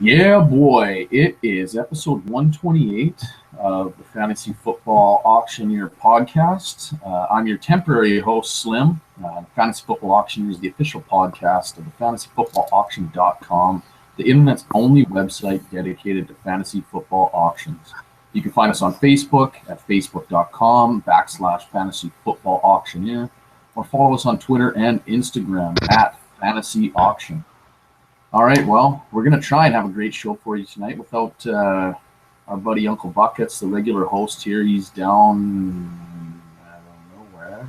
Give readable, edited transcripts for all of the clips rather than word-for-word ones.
Yeah, boy, it is episode 128 of the Fantasy Football Auctioneer podcast. I'm your temporary host, Slim. Fantasy Football Auctioneer is the official podcast of the fantasyfootballauction.com, the internet's only website dedicated to fantasy football auctions. You can find us on Facebook at facebook.com/fantasy football auctioneer, or follow us on Twitter and Instagram at fantasy auction. All right, well, we're going to try and have a great show for you tonight without our buddy Uncle Buckets, the regular host here. He's down, I don't know where,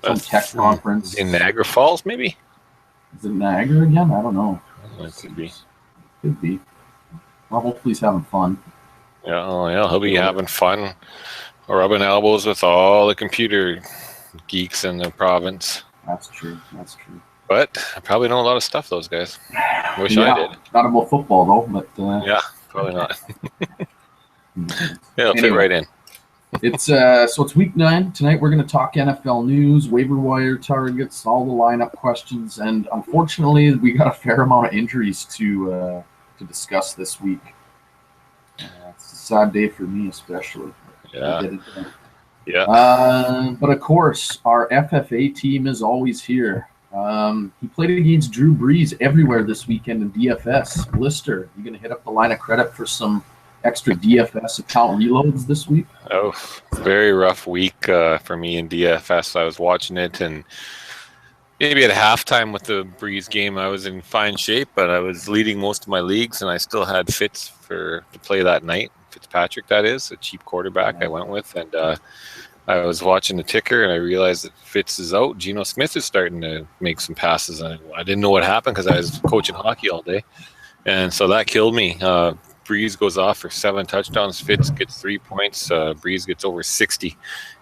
some tech conference. In Niagara Falls, maybe? Is it Niagara again? I don't know. It could be. Could be. Well, hopefully he's having fun. Yeah, he'll be having fun, rubbing elbows with all the computer geeks in the province. That's true. But I probably know a lot of stuff, those guys. Wish I did. Not about football, though, but... yeah, probably not. It'll fit right in. It's week 9. Tonight we're going to talk NFL news, waiver wire targets, all the lineup questions, and unfortunately we got a fair amount of injuries to discuss this week. It's a sad day for me, especially. Yeah. But of course, our FFA team is always here. He played against Drew Brees everywhere this weekend in DFS. Blister, you going to hit up the line of credit for some extra DFS account reloads this week? Oh, very rough week for me in DFS. I was watching it, and maybe at halftime with the Brees game, I was in fine shape, but I was leading most of my leagues, and I still had Fitz to play that night. Fitzpatrick, that is, a cheap quarterback I went with, and I was watching the ticker, and I realized that Fitz is out. Geno Smith is starting to make some passes, and I didn't know what happened because I was coaching hockey all day, and so that killed me. Brees goes off for 7 touchdowns. Fitz gets 3 points. Brees gets over 60,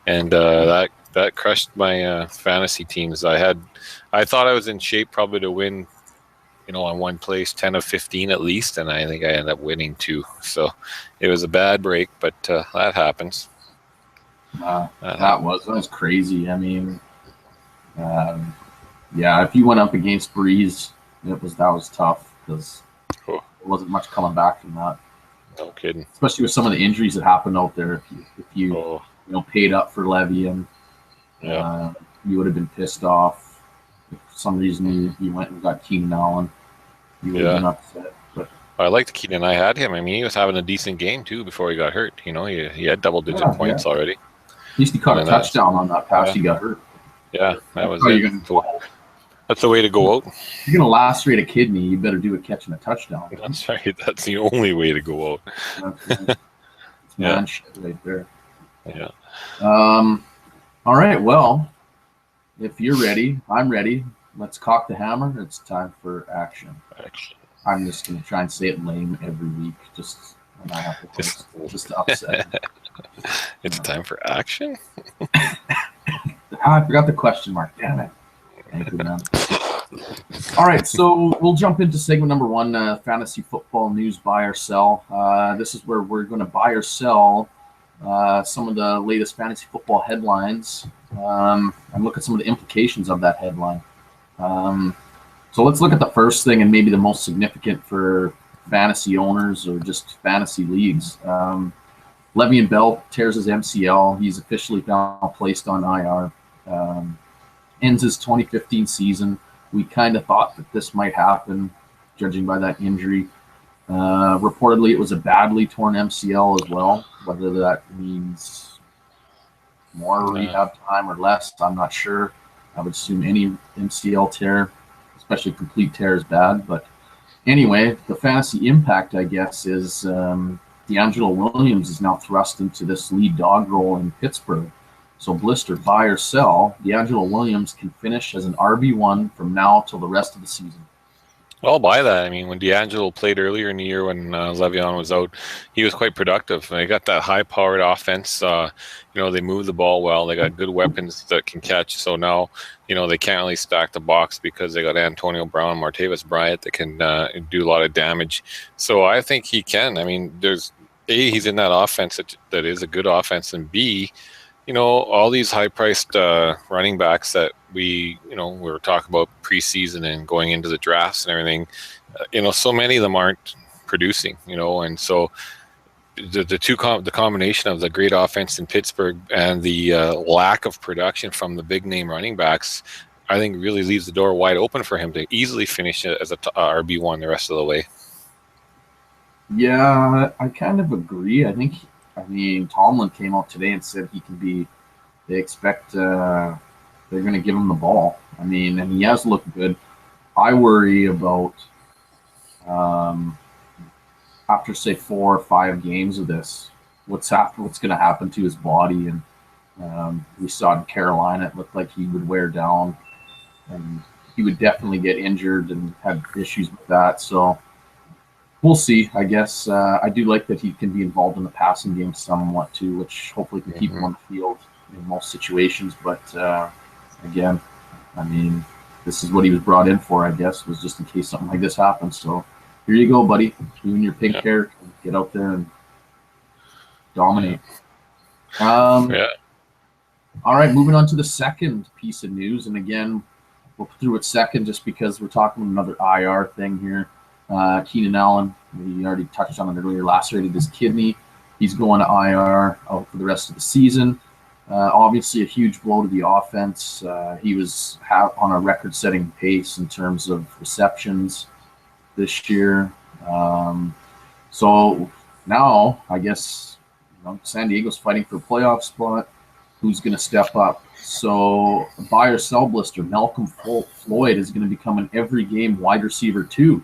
and that crushed my fantasy teams. I thought I was in shape probably to win, on one place 10 of 15 at least, and I think I ended up winning 2. So it was a bad break, but that happens. That was crazy. I mean, if you went up against Brees, that was tough because there wasn't much coming back from that. No kidding. Especially with some of the injuries that happened out there. If you paid up for Levy, and you would have been pissed off. If for some reason you went and got Keenan Allen, you would have been upset. But I liked Keenan. I had him. I mean, he was having a decent game too before he got hurt. He had double-digit points already. At least he caught a touchdown on that pass. He got hurt. Yeah, that was it. That's the way to go out. If you're going to lacerate a kidney, you better do it catching a touchdown. That's right. That's the only way to go out. It's man shit right there. Yeah. All right. Well, if you're ready, I'm ready. Let's cock the hammer. It's time for action. I'm just going to try and say it lame every week, just when I have to just to upset. It's time for action? I forgot the question mark. Damn it. Thank you, man. All right, so we'll jump into segment number 1, fantasy football news, buy or sell. This is where we're going to buy or sell some of the latest fantasy football headlines and look at some of the implications of that headline. So let's look at the first thing and maybe the most significant for fantasy owners or just fantasy leagues. Le'Veon Bell tears his MCL. He's officially now placed on IR. Ends his 2015 season. We kind of thought that this might happen, judging by that injury. Reportedly, it was a badly torn MCL as well. Whether that means more rehab time or less, I'm not sure. I would assume any MCL tear, especially complete tear, is bad. But anyway, the fantasy impact, I guess, is DeAngelo Williams is now thrust into this lead dog role in Pittsburgh. So Blister, buy or sell, DeAngelo Williams can finish as an RB1 from now till the rest of the season. Well, I'll buy that. I mean, when DeAngelo played earlier in the year when Le'Veon was out, he was quite productive. They got that high-powered offense. They move the ball well. They got good weapons that can catch. So now, they can't really stack the box because they got Antonio Brown, Martavis Bryant that can do a lot of damage. So I think he can. I mean, he's in that offense that is a good offense, and B, all these high-priced running backs that we were talking about preseason and going into the drafts and everything, so many of them aren't producing, and so the combination of the great offense in Pittsburgh and the lack of production from the big name running backs, I think really leaves the door wide open for him to easily finish it as a RB1 the rest of the way. Yeah, I kind of agree. I mean, Tomlin came out today and said he can be. They expect they're going to give him the ball. I mean, and he has looked good. I worry about after say 4 or 5 games of this, what's going to happen to his body. And we saw in Carolina, it looked like he would wear down, and he would definitely get injured and have issues with that. So we'll see. I guess I do like that he can be involved in the passing game somewhat too, which hopefully can keep him on the field in most situations. But again, I mean, this is what he was brought in for, I guess, was just in case something like this happens. So here you go, buddy. You and your pink hair, get out there and dominate. All right, moving on to the second piece of news. And again, we'll through it second just because we're talking another IR thing here. Keenan Allen, we already touched on it earlier, lacerated his kidney. He's going to IR out for the rest of the season. Obviously a huge blow to the offense. He was on a record-setting pace in terms of receptions this year. So now I guess San Diego's fighting for a playoff spot. Who's going to step up? So buy or sell blister, Malcolm Floyd is going to become an every game wide receiver 2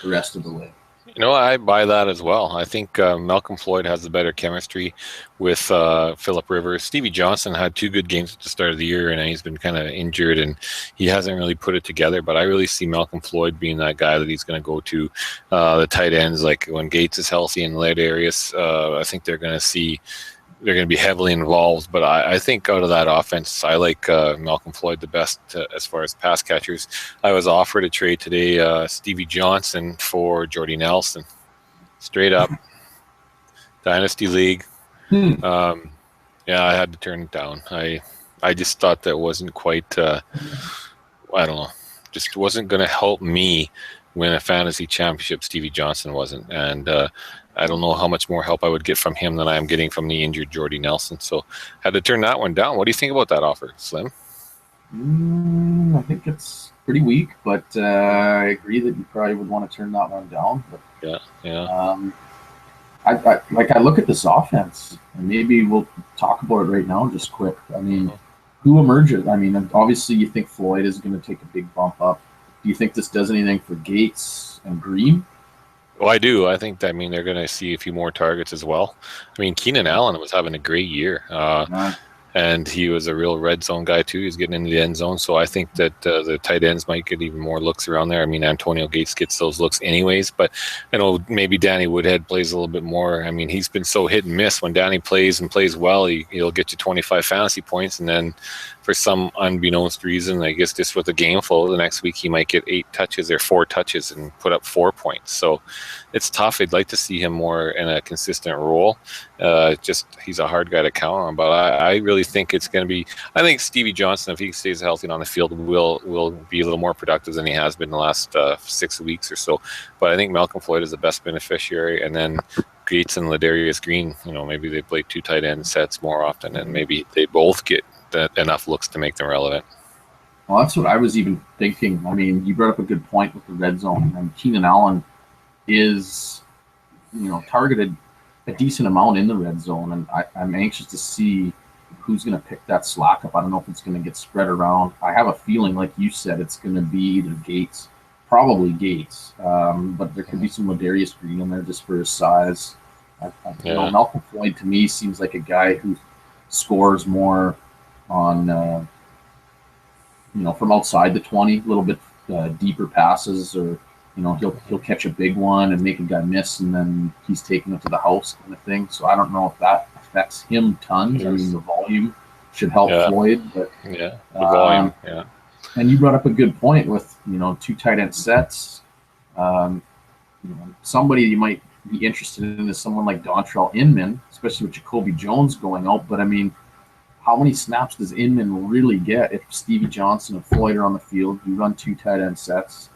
the rest of the way. I buy that as well. I think Malcolm Floyd has the better chemistry with Phillip Rivers. Stevie Johnson had 2 good games at the start of the year, and he's been kind of injured, and he hasn't really put it together. But I really see Malcolm Floyd being that guy that he's going to go to. The tight ends, like when Gates is healthy in late areas, I think they're going to be heavily involved. But I think out of that offense, I like Malcolm Floyd the best as far as pass catchers. I was offered a trade today, Stevie Johnson for Jordy Nelson. Straight up. Dynasty League. I had to turn it down. I just thought that wasn't quite, I don't know, just wasn't going to help me win a fantasy championship. Stevie Johnson wasn't. And I don't know how much more help I would get from him than I am getting from the injured Jordy Nelson. So had to turn that one down. What do you think about that offer, Slim? I think it's pretty weak, but I agree that you probably would want to turn that one down. But, I look at this offense, and maybe we'll talk about it right now just quick. I mean, who emerges? I mean, obviously you think Floyd is going to take a big bump up. Do you think this does anything for Gates and Green? Well, I do. I think they're going to see a few more targets as well. I mean, Keenan Allen was having a great year. And he was a real red zone guy too. He's getting into the end zone. So I think that the tight ends might get even more looks around there. I mean, Antonio Gates gets those looks anyways, but I know maybe Danny Woodhead plays a little bit more. I mean, he's been so hit and miss. When Danny plays and plays well, he'll get you 25 fantasy points, and then for some unbeknownst reason, I guess just with the game flow, the next week he might get 8 touches or 4 touches and put up 4 points. So it's tough. I'd like to see him more in a consistent role. Just he's a hard guy to count on, but I really think it's going to be. I think Stevie Johnson, if he stays healthy and on the field, will be a little more productive than he has been the last 6 weeks or so. But I think Malcolm Floyd is the best beneficiary, and then Gates and Ladarius Green. Maybe they play 2 tight end sets more often, and maybe they both get enough looks to make them relevant. Well, that's what I was even thinking. I mean, you brought up a good point with the red zone, and Keenan Allen is, targeted a decent amount in the red zone, and I'm anxious to see who's going to pick that slack up. I don't know if it's going to get spread around. I have a feeling, like you said, it's going to be either Gates, probably Gates, but there could be some Ladarius Green in there just for his size. Malcolm Floyd to me seems like a guy who scores more on, from outside the 20, a little bit deeper passes, or he'll catch a big one and make a guy miss, and then he's taking it to the house kind of thing. So I don't know if that affects him tons. I mean, the volume should help Floyd, but the volume. And you brought up a good point with 2 tight end sets. Somebody you might be interested in is someone like Dontrell Inman, especially with Jacoby Jones going out. But I mean, how many snaps does Inman really get if Stevie Johnson and Floyd are on the field? You run 2 tight end sets.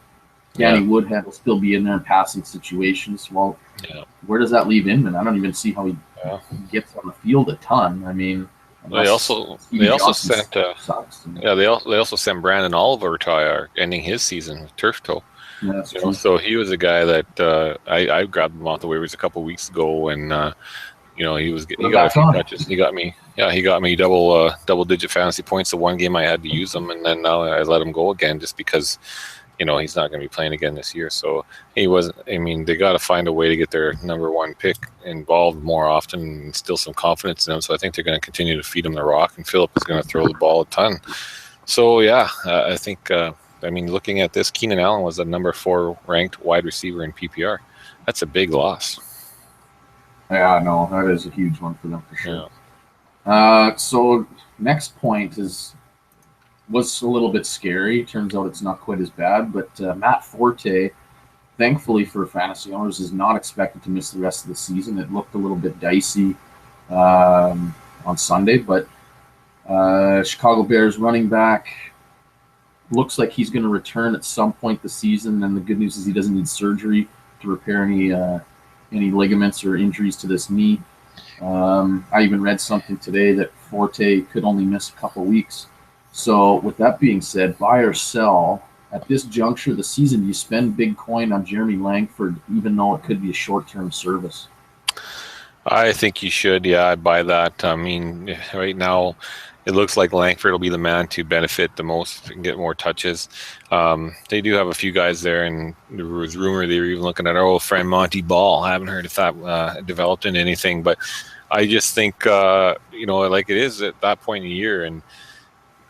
Danny Woodhead will still be in there in passing situations. Well, where does that leave Inman? I don't even see how he gets on the field a ton. I mean, they also sent they also sent Brandon Oliver to IR, ending his season with turf toe. Yeah, so he was a guy that I grabbed him off the waivers a couple of weeks ago, and he got a few touches. He got me double digit fantasy points the one game I had to use him, and then now I let him go again just because he's not going to be playing again this year. So he wasn't. I mean, they got to find a way to get their number one pick involved more often and instill some confidence in him. So I think they're going to continue to feed him the rock, and Phillip is going to throw the ball a ton. So I think. Looking at this, Keenan Allen was the number 4 ranked wide receiver in PPR. That's a big loss. Yeah, no, that is a huge one for them for sure. So next point was a little bit scary. Turns out it's not quite as bad, but Matt Forte, thankfully for fantasy owners, is not expected to miss the rest of the season. It looked a little bit dicey on Sunday, but Chicago Bears running back looks like he's going to return at some point this season, and the good news is he doesn't need surgery to repair any ligaments or injuries to this knee. I even read something today that Forte could only miss a couple weeks. So with that being said, buy or sell at this juncture of the season? You spend big coin on Jeremy Langford, even though it could be a short-term service. I think you should. Yeah, I'd buy that. I mean, right now it looks like Langford will be the man to benefit the most and get more touches. They do have a few guys there, and there was rumor they were even looking at our old friend Monty Ball. I haven't heard if that developed into anything, but I just think, like it is at that point in the year, and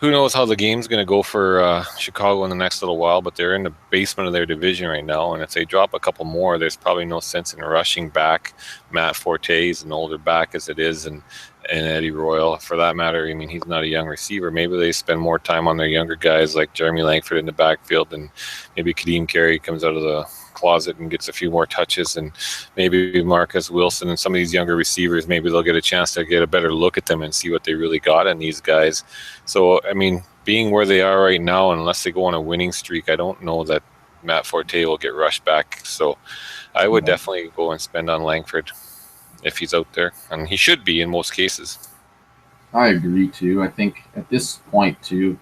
who knows how the game's going to go for Chicago in the next little while, but they're in the basement of their division right now, and if they drop a couple more, there's probably no sense in rushing back Matt Forte. He's an older back as it is, and Eddie Royal, for that matter. I mean, he's not a young receiver. Maybe they spend more time on their younger guys like Jeremy Langford in the backfield, and maybe Kadeem Carey comes out of the closet and gets a few more touches, and maybe Marcus Wilson and some of these younger receivers, maybe they'll get a chance to get a better look at them and see what they really got in these guys. So, I mean, being where they are right now, unless they go on a winning streak, I don't know that Matt Forte will get rushed back. So I would definitely go and spend on Langford if he's out there, and he should be in most cases. I agree too. I think at this point too,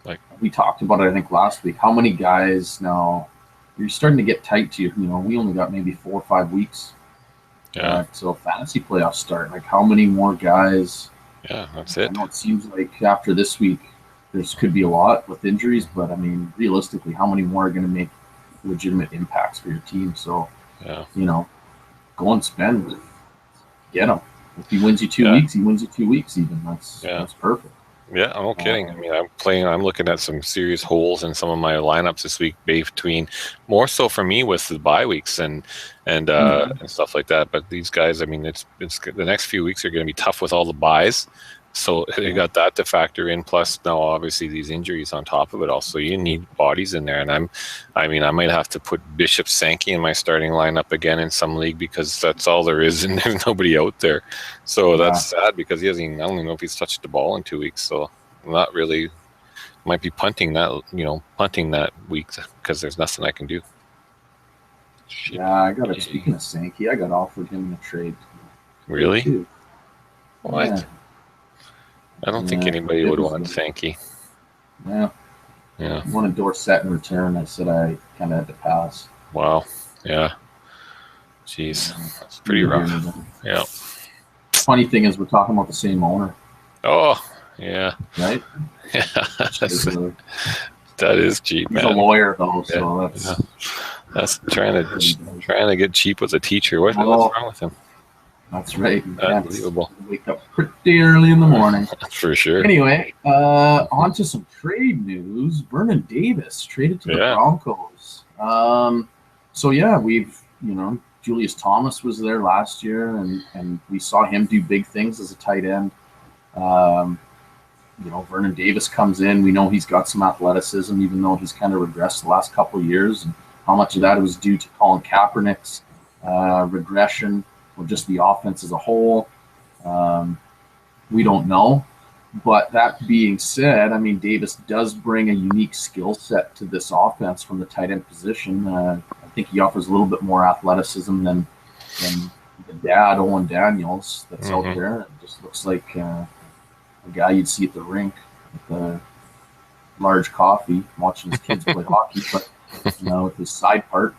like we talked about it, I think last week, how many guys now you're starting to get tight to, we only got maybe 4 or 5 weeks. Yeah. So fantasy playoffs start. Like how many more guys? Yeah, that's it. I know it seems like after this week, could be a lot with injuries, but I mean, realistically, how many more are going to make legitimate impacts for your team? So, go and spend, get him. If he wins you 2 weeks, he wins you 2 weeks even. That's perfect. Yeah, I'm not kidding. I mean, I'm looking at some serious holes in some of my lineups this week, between more so for me with the bye weeks and stuff like that. But these guys, I mean, it's the next few weeks are going to be tough with all the buys. So you got that to factor in. Plus, now obviously these injuries on top of it. Also, you need bodies in there, and I might have to put Bishop Sankey in my starting lineup again in some league because that's all there is, and there's nobody out there. So that's sad because he hasn't even, I don't even know if he's touched the ball in 2 weeks. So I'm not really, might be punting that week because there's nothing I can do. Shit. Yeah, speaking of Sankey, I got offered him in a trade. Really? What? Yeah. I don't think anybody would want Sankey. Yeah. I wanted Dorsett in return. I said I kind of had to pass. Wow. Yeah. Jeez. That's pretty rough. Yeah. Funny thing is, we're talking about the same owner. Oh, yeah. Right? Yeah. That is cheap, man. He's a lawyer, though, so that's trying to get cheap with a teacher. What's wrong with him? That's right. Unbelievable. Wake up pretty early in the morning. For sure. Anyway, on to some trade news. Vernon Davis traded to the Broncos. We've, Julius Thomas was there last year, and we saw him do big things as a tight end. Vernon Davis comes in. We know he's got some athleticism, even though he's kind of regressed the last couple of years. And how much of that was due to Colin Kaepernick's regression, or just the offense as a whole, we don't know. But that being said, I mean, Davis does bring a unique skill set to this offense from the tight end position. I think he offers a little bit more athleticism than the dad, Owen Daniels, that's out there. It just looks like a guy you'd see at the rink with a large coffee watching his kids play hockey, but with his side part.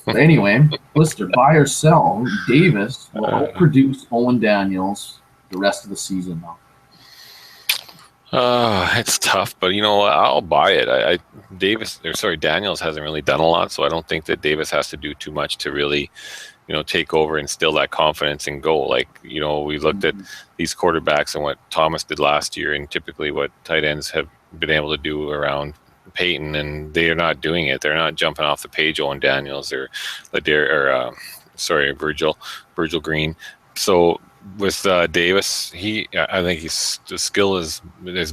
But anyway, Blister, buy or sell. Davis will outproduce Owen Daniels the rest of the season now. It's tough, but I'll buy it. Daniels hasn't really done a lot, so I don't think that Davis has to do too much to really, take over and instill that confidence and go. Like, we looked at these quarterbacks and what Thomas did last year, and typically what tight ends have been able to do around Peyton, and they are not doing it. They're not jumping off the page, Owen Daniels or Virgil Green. So with Davis, I think the skill is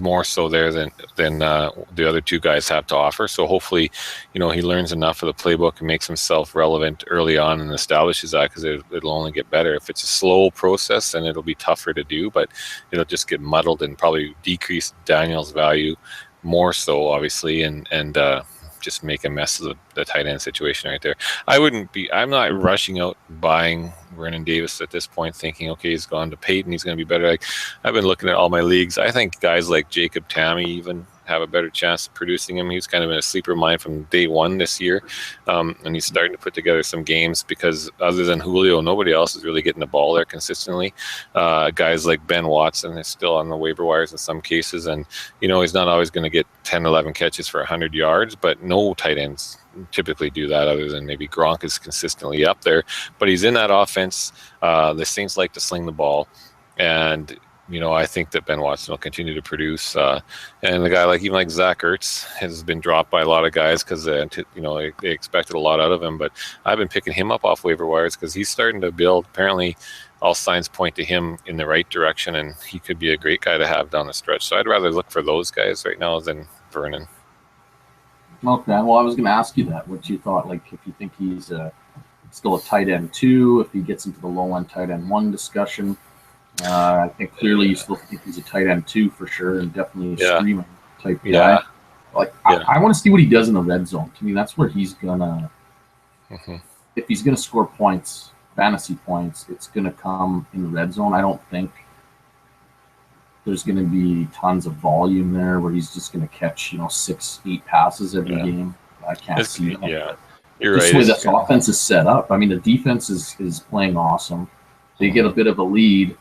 more so there than the other two guys have to offer. So hopefully, he learns enough of the playbook and makes himself relevant early on and establishes that, because it'll only get better. If it's a slow process, then it'll be tougher to do, but it'll just get muddled and probably decrease Daniel's value more so, obviously, and just make a mess of the tight end situation right there. I'm not rushing out buying Vernon Davis at this point thinking, okay, he's gone to Peyton, he's going to be better. Like, I've been looking at all my leagues. I think guys like Jacob Tammy even have a better chance of producing him. He's kind of in a sleeper mind from day one this year. And he's starting to put together some games, because other than Julio, nobody else is really getting the ball there consistently. Guys like Ben Watson is still on the waiver wires in some cases. And, he's not always going to get 10, 11 catches for 100 yards, but no tight ends typically do that, other than maybe Gronk is consistently up there. But he's in that offense. The Saints like to sling the ball. And I think that Ben Watson will continue to produce. And the guy like Zach Ertz has been dropped by a lot of guys because they expected a lot out of him. But I've been picking him up off waiver wires because he's starting to build. Apparently, all signs point to him in the right direction, and he could be a great guy to have down the stretch. So I'd rather look for those guys right now than Vernon. Okay, well, I was going to ask you that. What you thought, like, if you think he's still a tight end 2, if he gets into the low end tight end 1 discussion. I think clearly you still think he's a tight end 2 for sure, and definitely a streaming type guy. Like, I want to see what he does in the red zone. To me, that's where he's gonna. If he's gonna score points, fantasy points, it's gonna come in the red zone. I don't think there's gonna be tons of volume there where he's just gonna catch 6, 8 passes every game. I can't see that. Yeah, you're right. This way this offense is set up. I mean, the defense is playing awesome. They get a bit of a lead.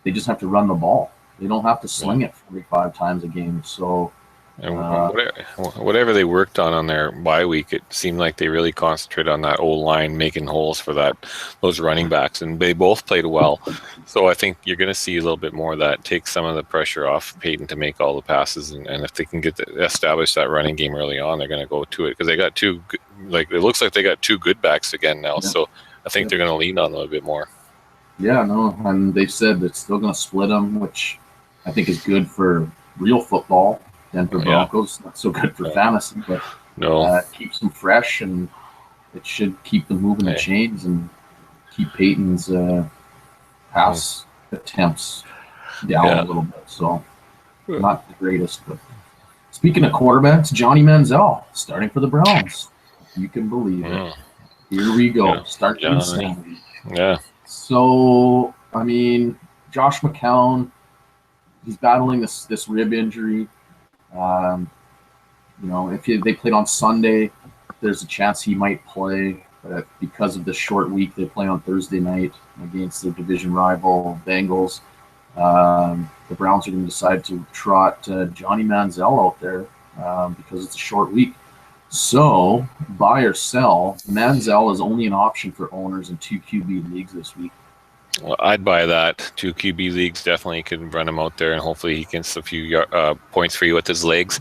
They just have to run the ball. They don't have to sling it 45 times a game. So, whatever they worked on their bye week, it seemed like they really concentrated on that old line, making holes for those running backs, and they both played well. So I think you're going to see a little bit more of that, take some of the pressure off Peyton to make all the passes, and if they can establish that running game early on, they're going to go to it, because they got two. Like, it looks like they got 2 good backs again now. Yeah. So I think they're going to lean on them a bit more. Yeah, no, and they've said they're still going to split them, which I think is good for real football. Denver Broncos, not so good for fantasy, but keeps them fresh, and it should keep them moving the chains and keep Peyton's pass attempts down a little bit. So, not the greatest. But speaking of quarterbacks, Johnny Manziel starting for the Browns. You can believe it. Here we go. Start insanity. Yeah. So, I mean, Josh McCown, he's battling this rib injury. If they played on Sunday, there's a chance he might play. But because of the short week, they play on Thursday night against their division rival Bengals. The Browns are going to decide to trot Johnny Manziel out there because it's a short week. So, buy or sell, Manziel is only an option for owners in 2 QB leagues this week. Well, I'd buy that. 2 QB leagues definitely can run him out there, and hopefully he gets a few points for you with his legs.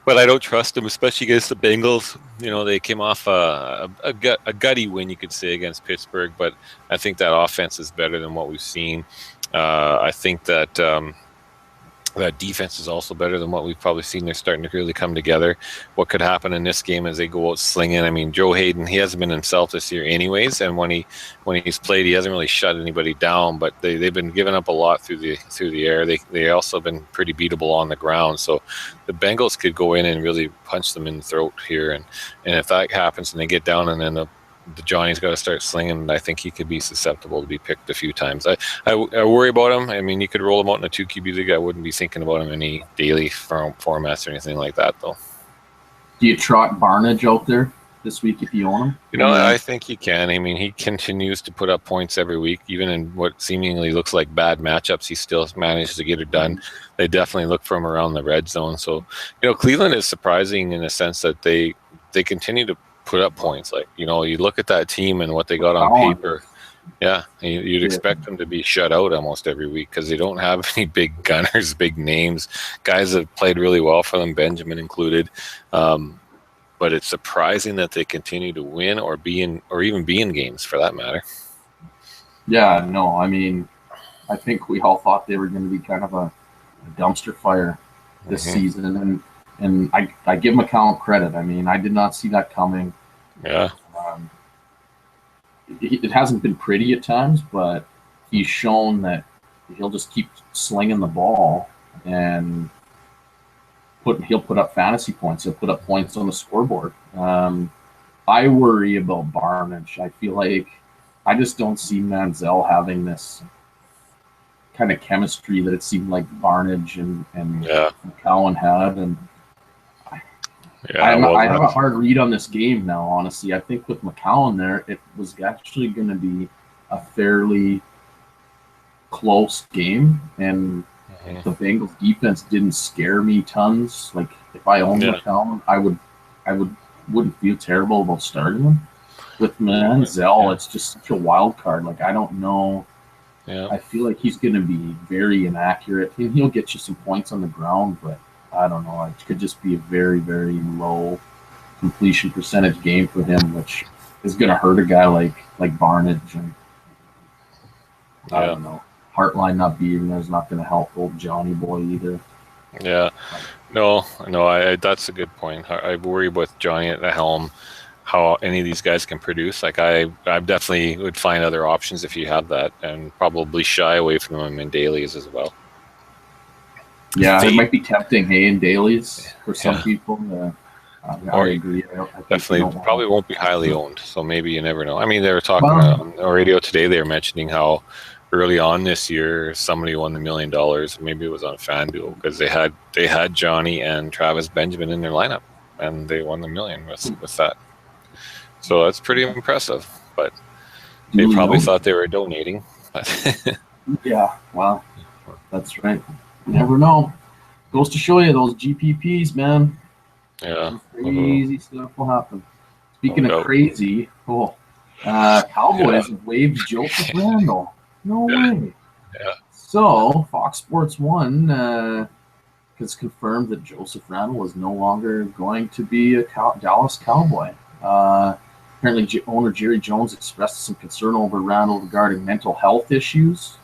But I don't trust him, especially against the Bengals. They came off a gutty win, you could say, against Pittsburgh, but I think that offense is better than what we've seen. I think that That defense is also better than what we've probably seen. They're starting to really come together. What could happen in this game as they go out slinging? I mean, Joe Hayden, he hasn't been himself this year anyways, and when he's played, he hasn't really shut anybody down. But they've been giving up a lot through the air. They also been pretty beatable on the ground. So the Bengals could go in and really punch them in the throat here. And if that happens and they get down and then the Johnny's got to start slinging, I think he could be susceptible to be picked a few times. I worry about him. I mean, you could roll him out in a 2 QB league. I wouldn't be thinking about him in any daily formats or anything like that, though. Do you trot Barnage out there this week if you own him? You know, I think he can. I mean, he continues to put up points every week, even in what seemingly looks like bad matchups. He still manages to get it done. They definitely look for him around the red zone. So, you know, Cleveland is surprising in the sense that they continue to put up points. Like, you know, you look at that team and what they got on paper. Yeah, you'd expect them to be shut out almost every week because they don't have any big gunners, big names. Guys have played really well for them, Benjamin included. But it's surprising that they continue to win or even be in games for that matter. Yeah, no, I mean, I think we all thought they were going to be kind of a dumpster fire this season, and I give McCown credit. I mean, I did not see that coming. Yeah. It hasn't been pretty at times, but he's shown that he'll just keep slinging the ball and he'll put up fantasy points. He'll put up points on the scoreboard. I worry about Barnage. I feel like I just don't see Manziel having this kind of chemistry that it seemed like Barnage and McCown had. And I have a hard read on this game now, honestly. I think with McCown there, it was actually going to be a fairly close game, and the Bengals defense didn't scare me tons. Like, if I owned McCown, I wouldn't feel terrible about starting him. With Manziel, it's just such a wild card. Like, I don't know. Yeah. I feel like he's going to be very inaccurate. He'll get you some points on the ground, but I don't know. It could just be a very, very low completion percentage game for him, which is going to hurt a guy like Barnage. And I don't know. Hartline not being there is not going to help old Johnny boy either. Yeah. No, that's a good point. I worry with Johnny at the helm, how any of these guys can produce. Like, I definitely would find other options if you have that, and probably shy away from them in dailies as well. Yeah, it might be tempting, hey, in dailies for some people. I agree. I definitely probably won't be highly owned, so maybe you never know. I mean, they were talking on the radio today, they were mentioning how early on this year somebody won $1 million. Maybe it was on FanDuel because they had Johnny and Travis Benjamin in their lineup, and they won $1 million with that. So that's pretty impressive, but they probably thought they were donating. Yeah, well, that's right. You never know. Goes to show you those GPPs, man. Yeah. Crazy stuff will happen. Speaking of crazy, Cowboys have waived Joseph Randle. No way. Yeah. So, Fox Sports 1 has confirmed that Joseph Randle is no longer going to be a Dallas Cowboy. Apparently, owner Jerry Jones expressed some concern over Randle regarding mental health issues.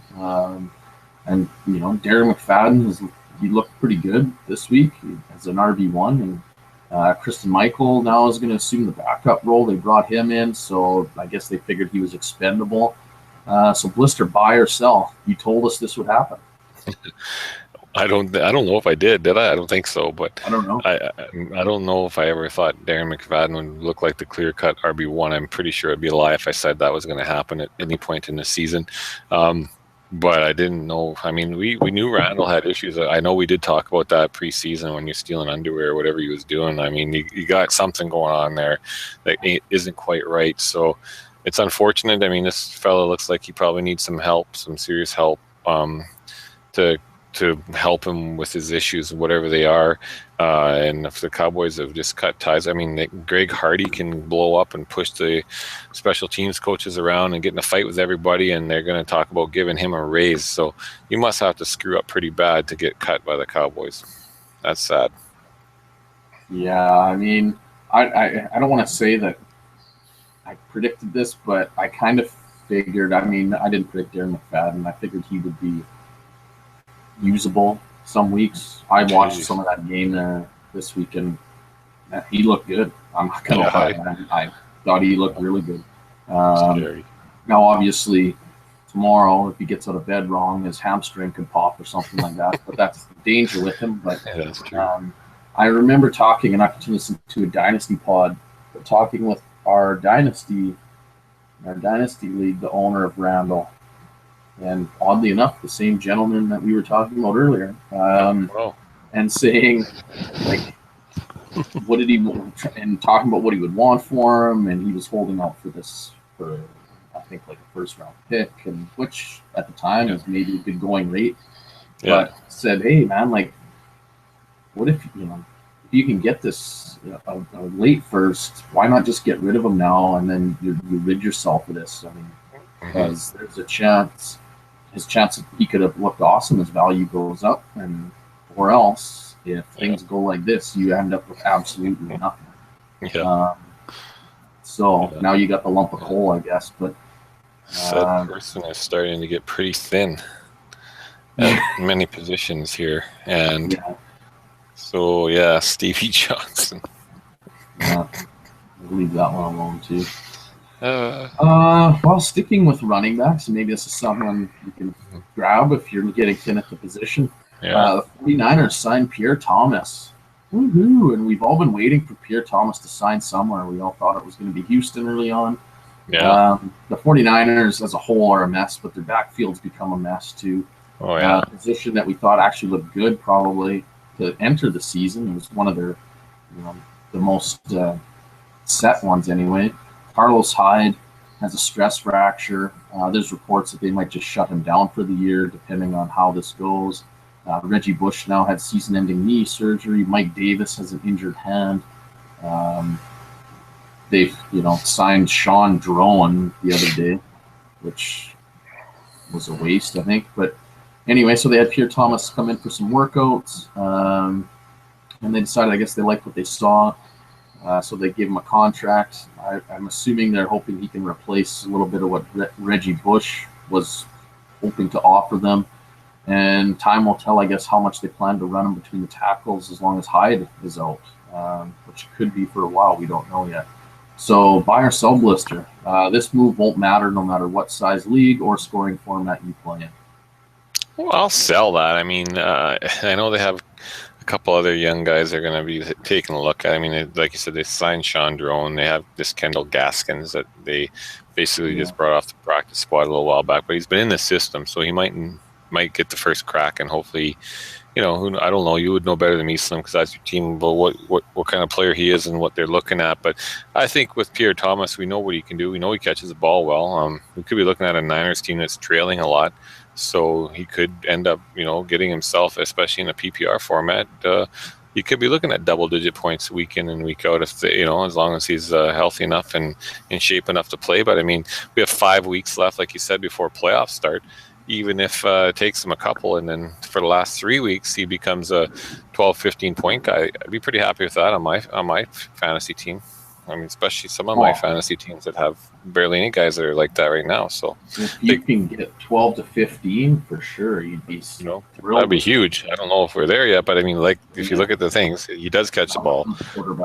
And, you know, Darren McFadden he looked pretty good this week as an RB1. And Kristen Michael now is going to assume the backup role. They brought him in, so I guess they figured he was expendable. So, Blister, buy or sell? You told us this would happen. I don't know if I did I? I don't think so, but I don't know. I don't know if I ever thought Darren McFadden would look like the clear-cut RB1. I'm pretty sure it'd be a lie if I said that was going to happen at any point in the season. But I didn't know. I mean, we knew Randall had issues. I know we did talk about that preseason when you're stealing underwear or whatever he was doing. I mean, you got something going on there that isn't quite right. So it's unfortunate. I mean, this fellow looks like he probably needs some help, some serious help, to help him with his issues, whatever they are. And if the Cowboys have just cut ties, I mean, Greg Hardy can blow up and push the special teams coaches around and get in a fight with everybody, and they're going to talk about giving him a raise. So you must have to screw up pretty bad to get cut by the Cowboys. That's sad. Yeah, I mean, I don't want to say that I predicted this, but I kind of figured, I mean, I didn't predict Darren McFadden. I figured he would be usable some weeks. I watched some of that game this weekend. He looked good. I'm not gonna lie. I thought he looked really good. Now, obviously, tomorrow, if he gets out of bed wrong, his hamstring can pop or something like that. But that's the danger with him. But that's true. I remember talking, and I can listen to a Dynasty pod, but talking with our Dynasty League, the owner of Randall, and oddly enough, the same gentleman that we were talking about earlier, and saying, like, what did he, and talking about what he would want for him, and he was holding out for I think like a first round pick, and which at the time was maybe a good going rate. But said, hey man, like, what if you can get this a late first? Why not just get rid of him now, and then you rid yourself of this? I mean, because there's a chance, his chance that he could have looked awesome, his value goes up, or else if things go like this, you end up with absolutely nothing. So now you got the lump of coal, I guess. But said person is starting to get pretty thin at many positions here, and so Stevie Johnson. We'll leave that one alone too. Well, sticking with running backs, and maybe this is someone you can grab if you're getting thin at the position. The 49ers signed Pierre Thomas. Woohoo! And we've all been waiting for Pierre Thomas to sign somewhere. We all thought it was going to be Houston early on. The 49ers as a whole are a mess, but their backfield's become a mess too. Position that we thought actually looked good probably to enter the season. It was one of their, the most set ones anyway. Carlos Hyde has a stress fracture. There's reports that they might just shut him down for the year, depending on how this goes. Reggie Bush now had season-ending knee surgery. Mike Davis has an injured hand. They've, signed Sean Drone the other day, which was a waste, I think. But anyway, so they had Pierre Thomas come in for some workouts, and they decided, I guess they liked what they saw, so they gave him a contract. I'm assuming they're hoping he can replace a little bit of what Reggie Bush was hoping to offer them. And time will tell, I guess, how much they plan to run him between the tackles as long as Hyde is out, which could be for a while. We don't know yet. So buy or sell blister. This move won't matter no matter what size league or scoring format you play in. Well, I'll sell that. I mean, I know they have a couple other young guys they're going to be taking a look at. I mean, like you said, they signed Sean Drone. They have this Kendall Gaskins that they basically just brought off the practice squad a little while back, but he's been in the system, so he might get the first crack, and hopefully, I don't know, you would know better than me, Slim, because that's your team, about what kind of player he is and what they're looking at. But I think with Pierre Thomas, we know what he can do. We know he catches the ball well. We could be looking at a Niners team that's trailing a lot, so he could end up, getting himself, especially in a PPR format, you could be looking at double-digit points week in and week out if as long as he's healthy enough and in shape enough to play. But I mean, we have 5 weeks left, like you said, before playoffs start. Even if it takes him a couple, and then for the last 3 weeks he becomes a 12, 15-point guy, I'd be pretty happy with that on my fantasy team. I mean, especially some of my fantasy teams that have barely any guys that are like that right now. So if you can get 12 to 15, for sure, you'd be thrilled. That'd be huge. I don't know if we're there yet, but I mean, like, if you look at the things, he does catch the ball.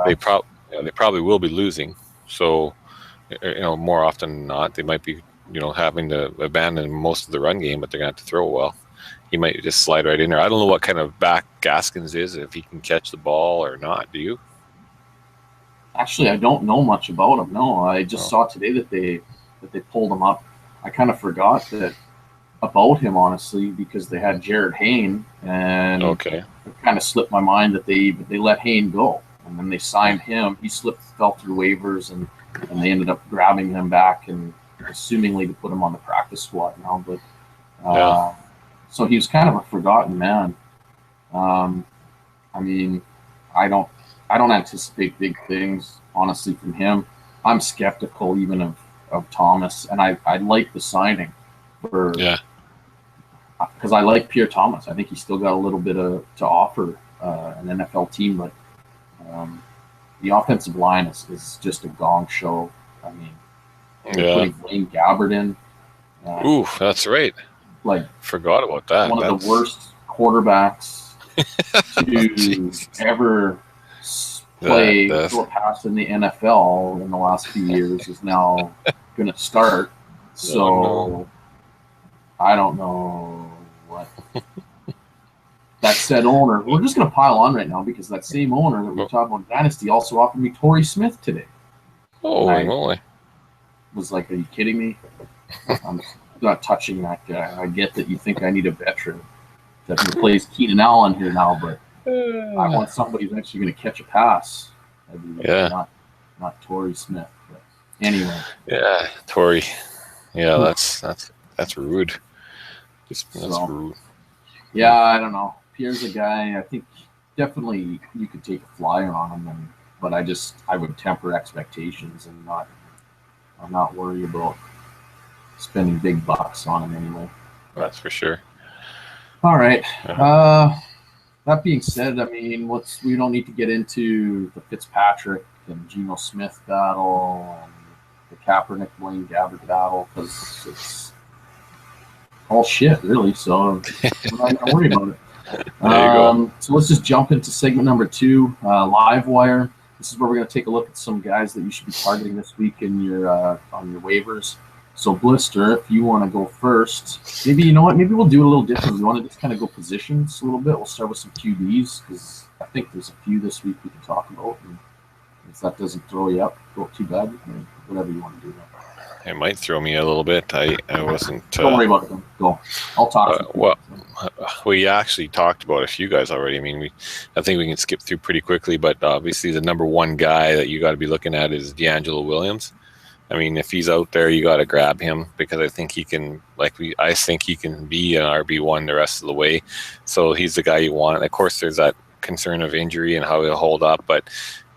They probably will be losing. So, more often than not, they might be, having to abandon most of the run game, but they're going to have to throw well. He might just slide right in there. I don't know what kind of back Gaskins is, if he can catch the ball or not. Do you? Actually, I don't know much about him. No, I just saw today that they pulled him up. I kind of forgot about him, honestly, because they had Jared Hayne, and it kind of slipped my mind that they let Hayne go, and then they signed him. He fell through waivers, and they ended up grabbing him back and assumingly to put him on the practice squad now. But so he was kind of a forgotten man. I mean, I don't anticipate big things, honestly, from him. I'm skeptical even of Thomas, and I like the signing because I like Pierre Thomas. I think he's still got a little bit to offer an NFL team, but the offensive line is just a gong show. I mean, putting Blaine Gabbert in. That's right. Like, forgot about that. One of the worst quarterbacks to ever throw a pass in the NFL in the last few years is now going to start. So I don't know what. That said owner, we're just going to pile on right now because that same owner that we talked about Dynasty also offered me Torrey Smith today. Holy moly. Was like, are you kidding me? I'm not touching that guy. I get that you think I need a veteran that replace Keenan Allen here now, but I want somebody who's actually going to catch a pass. Not Torrey Smith. But anyway. Yeah, Torrey. Yeah, that's rude. That's rude. Yeah, I don't know. Pierre's a guy. I think definitely you could take a flyer on him, but I would temper expectations and not worry about spending big bucks on him anyway. That's for sure. All right. That being said, I mean, we don't need to get into the Fitzpatrick and Geno Smith battle and the Kaepernick Blaine Gabbert battle because it's all shit, really. So we're not going to worry about it. So let's just jump into segment number 2, Live Wire. This is where we're going to take a look at some guys that you should be targeting this week in your on your waivers. So Blister, if you want to go first, maybe you know what? Maybe we'll do it a little different. We want to just kind of go positions a little bit. We'll start with some QBs because I think there's a few this week we can talk about. And if that doesn't throw you up, go too bad. I mean, whatever you want to do. It might throw me a little bit. I wasn't. Don't worry about it. Go. I'll talk. We actually talked about a few guys already. I mean, I think we can skip through pretty quickly. But obviously, the number one guy that you got to be looking at is D'Angelo Williams. I mean, if he's out there, you got to grab him because I think he can. I think he can be an RB1 the rest of the way. So he's the guy you want. Of course, there's that concern of injury and how he'll hold up, but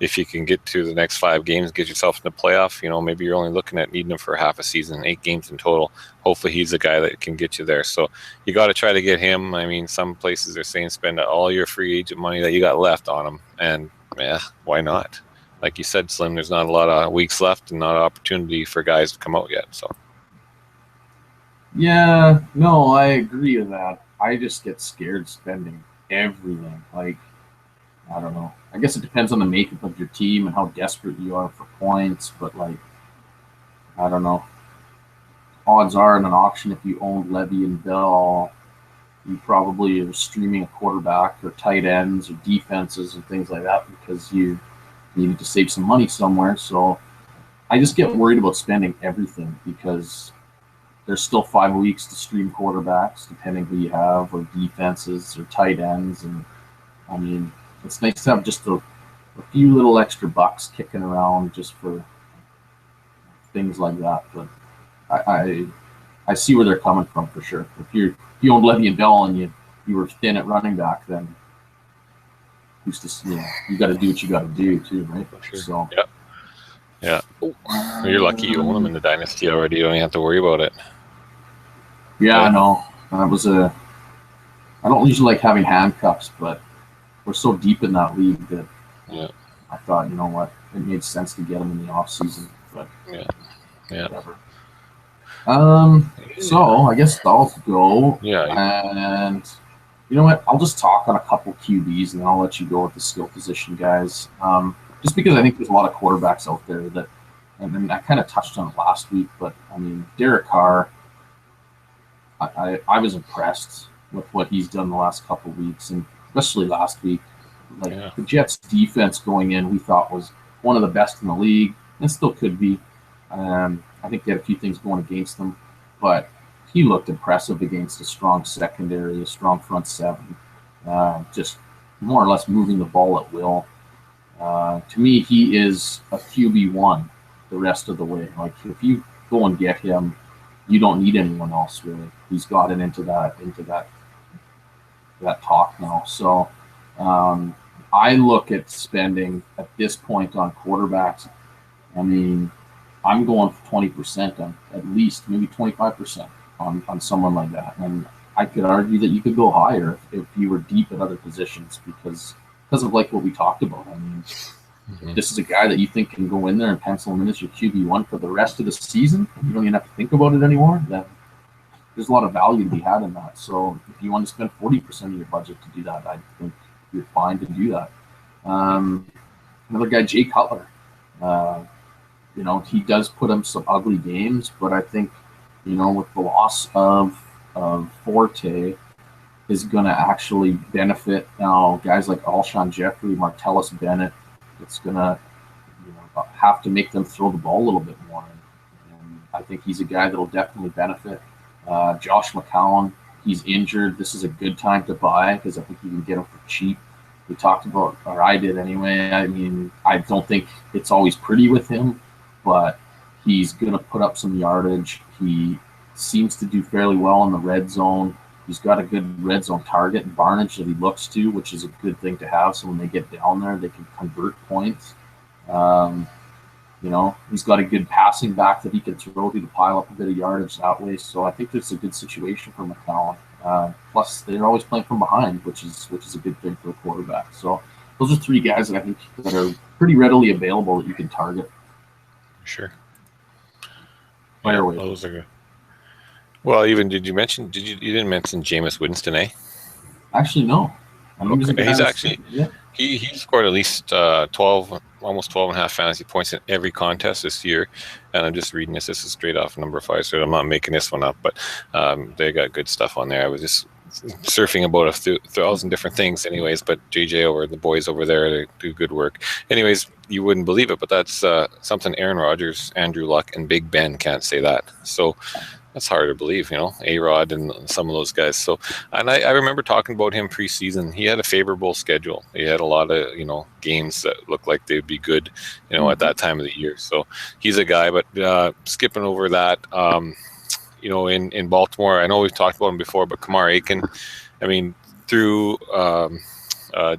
if you can get to the next 5 games, get yourself in the playoff, maybe you're only looking at needing him for half a season, 8 games in total. Hopefully he's the guy that can get you there. So you got to try to get him. I mean, some places are saying spend all your free agent money that you got left on him. And yeah, why not? Like you said, Slim, there's not a lot of weeks left and not an opportunity for guys to come out yet. So. Yeah, no, I agree with that. I just get scared spending everything. I don't know. I guess it depends on the makeup of your team and how desperate you are for points, but I don't know. Odds are in an auction, if you owned Levy and Bell, you probably are streaming a quarterback or tight ends or defenses and things like that because you needed to save some money somewhere. So I just get worried about spending everything because there's still 5 weeks to stream quarterbacks, depending who you have, or defenses or tight ends. And I mean, it's nice to have just a few little extra bucks kicking around just for things like that. But I see where they're coming from for sure. If you owned Levy and Bell and you were thin at running back, then who's to you got to do what you got to do too, right? Sure. So yeah. You're lucky you own them in the dynasty already. You don't even have to worry about it. Yeah, I know. I don't usually like having handcuffs, but we're so deep in that league that I thought, you know what, it made sense to get them in the off season. But whatever. So I guess I'll go. And you know what? I'll just talk on a couple QBs, and then I'll let you go with the skill position guys. Just because I think there's a lot of quarterbacks out there that, and then I kind of touched on it last week, but I mean, Derek Carr, I was impressed with what he's done the last couple of weeks, and especially last week. The Jets defense going in, we thought was one of the best in the league, and still could be. I think they had a few things going against them, but he looked impressive against a strong secondary, a strong front seven, just more or less moving the ball at will. To me, he is a QB1 the rest of the way. If you go and get him, you don't need anyone else really. He's gotten into that talk now. So I look at spending at this point on quarterbacks. I mean, I'm going for 20% on at least, maybe 25% on someone like that. And I could argue that you could go higher if you were deep at other positions because of what we talked about. I mean, this is a guy that you think can go in there and pencil him in as your QB1 for the rest of the season. You don't even have to think about it anymore. Then there's a lot of value to be had in that. So if you want to spend 40% of your budget to do that, I think you're fine to do that. Another guy, Jay Cutler. He does put up some ugly games, but I think, with the loss of Forte is going to actually benefit now guys like Alshon Jeffrey, Martellus Bennett. It's going to have to make them throw the ball a little bit more. And I think he's a guy that will definitely benefit. Josh McCown, he's injured. This is a good time to buy because I think you can get him for cheap. We talked about, or I did anyway. I mean, I don't think it's always pretty with him, but he's going to put up some yardage. He seems to do fairly well in the red zone. He's got a good red zone target and Barnage that he looks to, which is a good thing to have. So when they get down there, they can convert points. He's got a good passing back that he can throw to pile up a bit of yardage that way. So I think it's a good situation for McCown. Plus, they're always playing from behind, which is a good thing for a quarterback. So those are three guys that I think that are pretty readily available that you can target. Sure. Fire away. Those are good. Well, even you didn't mention Jameis Winston, eh? Actually, no. He's actually he scored at least 12, almost 12 and a half fantasy points in every contest this year. And I'm just reading this. This is straight off number 5, so I'm not making this one up, but they got good stuff on there. I was just surfing about 1,000 different things anyways, but JJ the boys over there, they do good work. Anyways, you wouldn't believe it, but that's something Aaron Rodgers, Andrew Luck, and Big Ben can't say that. So that's hard to believe, A-Rod and some of those guys. So, and I remember talking about him preseason. He had a favorable schedule. He had a lot of, games that looked like they'd be good, at that time of the year. So he's a guy, but skipping over that, in Baltimore, I know we've talked about him before, but Kamar Aiken, through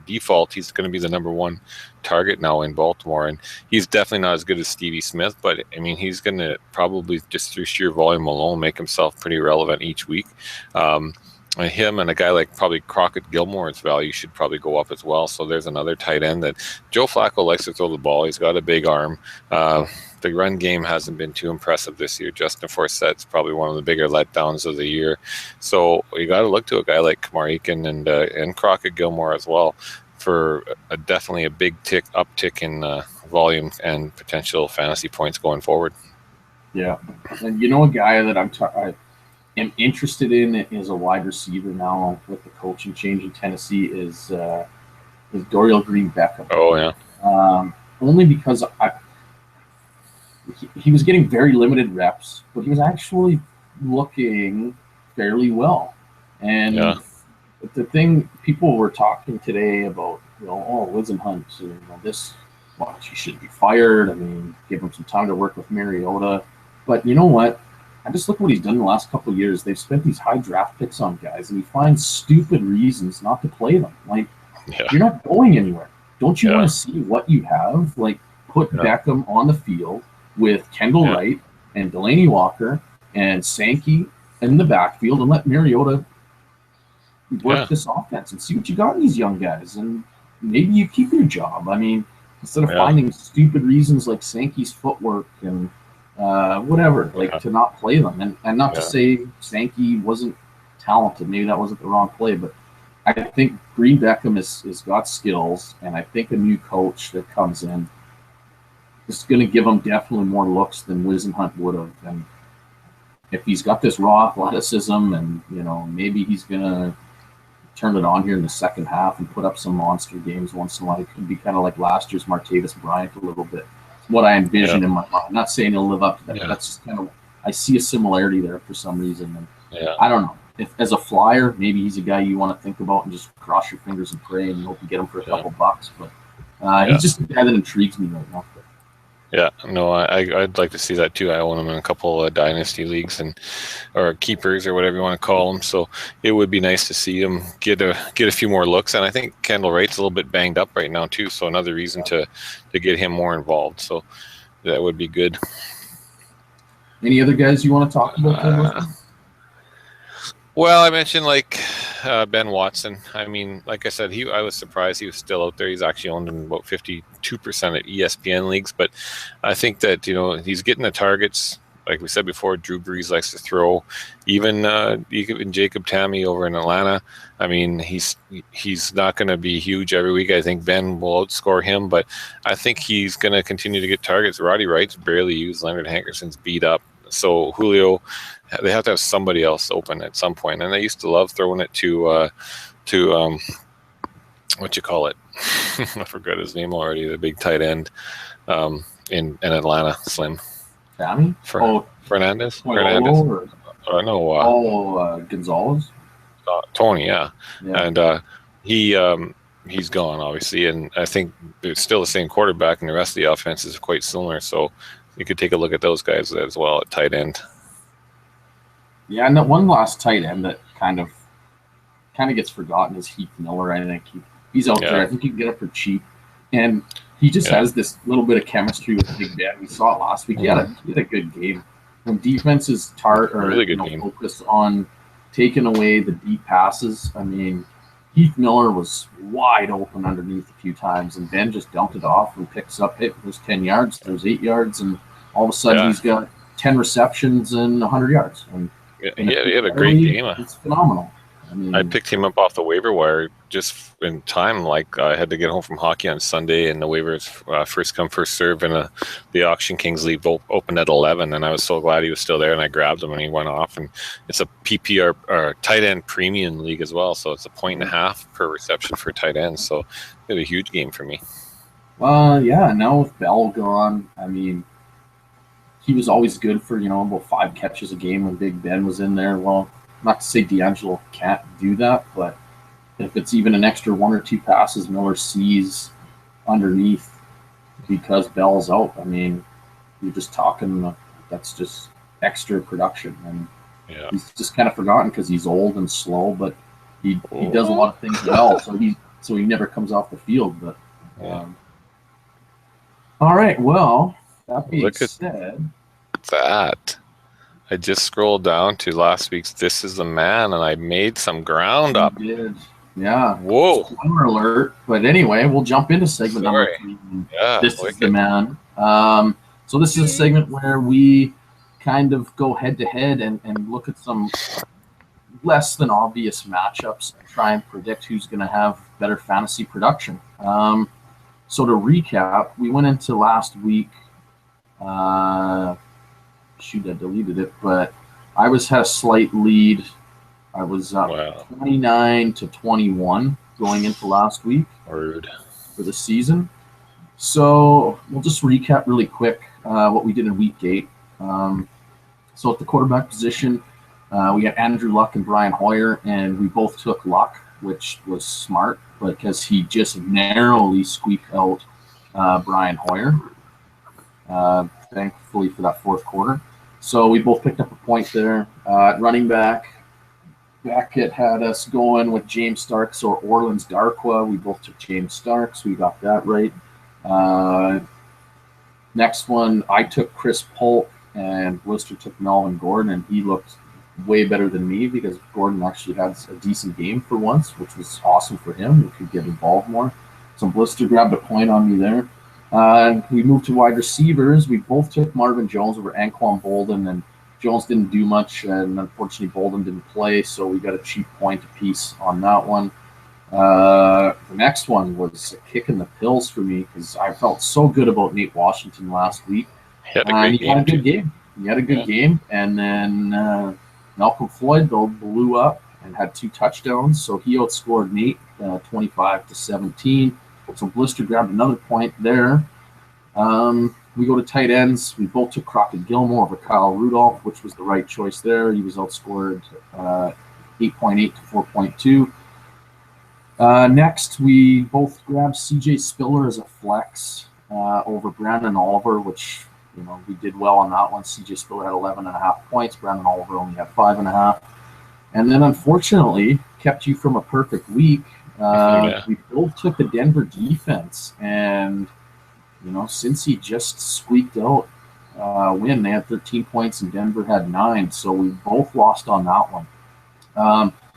default, he's going to be the number one target now in Baltimore, and he's definitely not as good as Stevie Smith, but he's going to probably just through sheer volume alone make himself pretty relevant each week. Him and a guy like probably Crockett Gilmore's value should probably go up as well. So there's another tight end that Joe Flacco likes to throw the ball. He's got a big arm. The run game hasn't been too impressive this year. Justin Forsett's probably one of the bigger letdowns of the year. So you got to look to a guy like Kamar Aiken and Crockett Gilmore as well for definitely a big uptick in volume and potential fantasy points going forward. Yeah, and a guy that I am interested in as a wide receiver now with the coaching change in Tennessee is Dorial Green-Beckham. Oh yeah. Only because he was getting very limited reps, but he was actually looking fairly well. And the thing, people were talking today about, Wisenhunt, he should be fired. Give him some time to work with Mariota. But you know what? I just look at what he's done in the last couple of years. They've spent these high draft picks on guys, and he finds stupid reasons not to play them. You're not going anywhere. Don't you want to see what you have? Put Beckham on the field with Kendall Wright and Delaney Walker and Sankey in the backfield and let Mariota work this offense and see what you got in these young guys. And maybe you keep your job. Instead of finding stupid reasons like Sankey's footwork and whatever, to not play them. And not to say Sankey wasn't talented. Maybe that wasn't the wrong play, but I think Green Beckham has got skills, and I think a new coach that comes in is going to give him definitely more looks than Wisenhunt would have. And if he's got this raw athleticism and, maybe he's going to turn it on here in the second half and put up some monster games once in a while, it could be kind of like last year's Martavis Bryant a little bit. What I envision in my mind. I'm not saying he'll live up to that, but that's just kind of, I see a similarity there for some reason. And I don't know. If as a flyer, maybe he's a guy you want to think about and just cross your fingers and pray and you hope you get him for a couple bucks. But he's just a guy that intrigues me right now. Yeah, no, I'd like to see that too. I own him in a couple of dynasty leagues or keepers or whatever you want to call them. So it would be nice to see him get a few more looks. And I think Kendall Wright's a little bit banged up right now too. So another reason to get him more involved. So that would be good. Any other guys you want to talk about? Well, I mentioned Ben Watson. Like I said, I was surprised he was still out there. He's actually owned in about 52% at ESPN leagues, but I think that he's getting the targets like we said before, Drew Brees likes to throw. Even Jacob Tammy over in Atlanta. I mean, he's not going to be huge every week. I think Ben will outscore him, but I think he's going to continue to get targets. Roddy Wright's barely used. Leonard Hankerson's beat up. So Julio, they have to have somebody else open at some point. And they used to love throwing it to what you call it? I forgot his name already. The big tight end in Atlanta, Slim. Tammy? Fernandez? Fernandez? Gonzalez? Tony, yeah. And he's gone, obviously. And I think it's still the same quarterback, and the rest of the offense is quite similar. So you could take a look at those guys as well at tight end. Yeah, and that one last tight end that kind of gets forgotten is Heath Miller. I think he's out there. I think you can get it for cheap. And he just has this little bit of chemistry with Big Ben. We saw it last week. He had a good game. When defenses focus on taking away the deep passes, I mean, Heath Miller was wide open underneath a few times, and Ben just dumped it off and picks up it. There's 10 yards, there's 8 yards, and all of a sudden he's got 10 receptions and 100 yards. And he had a great game. It's phenomenal. I picked him up off the waiver wire just in time. Like I had to get home from hockey on Sunday, and the waivers first come first serve, and the Auction Kings League opened at 11, and I was so glad he was still there, and I grabbed him and he went off. And it's a PPR or tight end premium league as well, so it's 1.5 per reception for tight ends. So it was a huge game for me. Now with Bell gone, I mean, he was always good for about 5 catches a game when Big Ben was in there. Well, not to say D'Angelo can't do that, but if it's even an extra 1 or 2 passes Miller sees underneath because Bell's out, I mean, you're just talking that's just extra production. And he's just kind of forgotten because he's old and slow, but he does a lot of things well, so he never comes off the field. But all right, well, that being said, that. I just scrolled down to last week's This Is the Man, and I made some ground up. You did. Yeah. Whoa. Spoiler alert. But anyway, we'll jump into segment number 3. This is the Man. So this is a segment where we kind of go head-to-head and look at some less than obvious matchups and try and predict who's going to have better fantasy production. So to recap, we went into last week I deleted it, but I had a slight lead. I was up 29-21 going into last week for the season. So we'll just recap really quick what we did in week 8. So at the quarterback position, we had Andrew Luck and Brian Hoyer, and we both took Luck, which was smart because he just narrowly squeaked out Brian Hoyer. Thankfully for that fourth quarter. So we both picked up a point there. Running back, Beckett had us going with James Starks or Orleans Darkwa. We both took James Starks. We got that right. Next one, I took Chris Polk, and Blister took Melvin Gordon, and he looked way better than me because Gordon actually had a decent game for once, which was awesome for him. He could get involved more. So Blister grabbed a point on me there. We moved to wide receivers. We both took Marvin Jones over Anquan Bolden, and Jones didn't do much, and unfortunately Bolden didn't play, so we got a cheap point apiece on that one. The next one was a kick in the pills for me because I felt so good about Nate Washington last week. He had a good game. He had a good game, and then Malcolm Floyd, though, blew up and had 2 touchdowns, so he outscored Nate 25-17. So Blister grabbed another point there. We go to tight ends. We both took Crockett Gilmore over Kyle Rudolph, which was the right choice there. He was outscored 8.8 to 4.2. Next, we both grabbed CJ Spiller as a flex over Brandon Oliver, which we did well on that one. CJ Spiller had 11.5 points. Brandon Oliver only had 5.5. And then, unfortunately, kept you from a perfect week. We both took the Denver defense, and since he just squeaked out win, they had 13 points and Denver had 9, so we both lost on that one.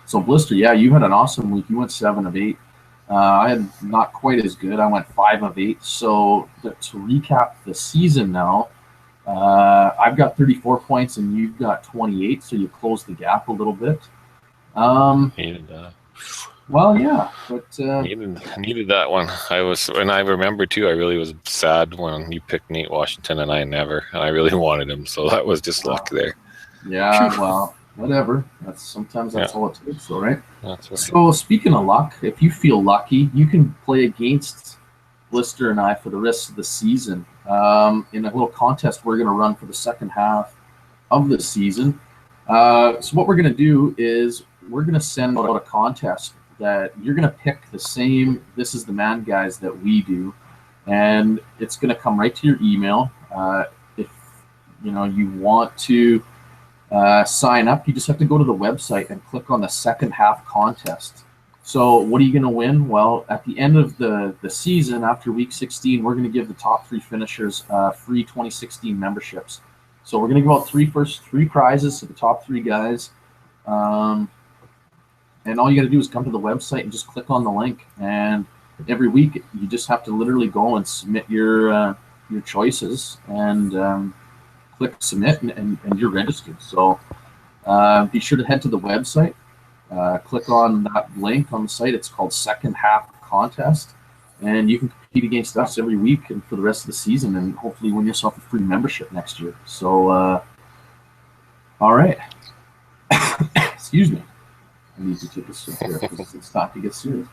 So Blister, you had an awesome week. You went 7 of 8. I had not quite as good. I went 5 of 8. So to recap the season now, I've got 34 points and you've got 28, so you close the gap a little bit. Needed that. Well, yeah, but Needed that one. And I remember too. I really was sad when you picked Nate Washington, and I never. And I really wanted him, so that was just luck there. Yeah, well, whatever. Sometimes that's all it takes, though, right? That's right. So speaking of luck, if you feel lucky, you can play against Blister and I for the rest of the season in a little contest we're going to run for the second half of the season. So what we're going to do is we're going to send out a contest that you're going to pick the same This Is the Man guys that we do, and it's going to come right to your email. If you want to sign up, you just have to go to the website and click on the second half contest. So what are you going to win? Well, at the end of the season, after week 16, we're going to give the top 3 finishers free 2016 memberships. So we're going to give out three prizes to the top 3 guys. And all you got to do is come to the website and just click on the link. And every week, you just have to literally go and submit your choices and click submit, and you're registered. So be sure to head to the website. Click on that link on the site. It's called Second Half Contest, and you can compete against us every week and for the rest of the season, and hopefully win yourself a free membership next year. So, all right. Excuse me. I need to take a sip here because it's time to get serious.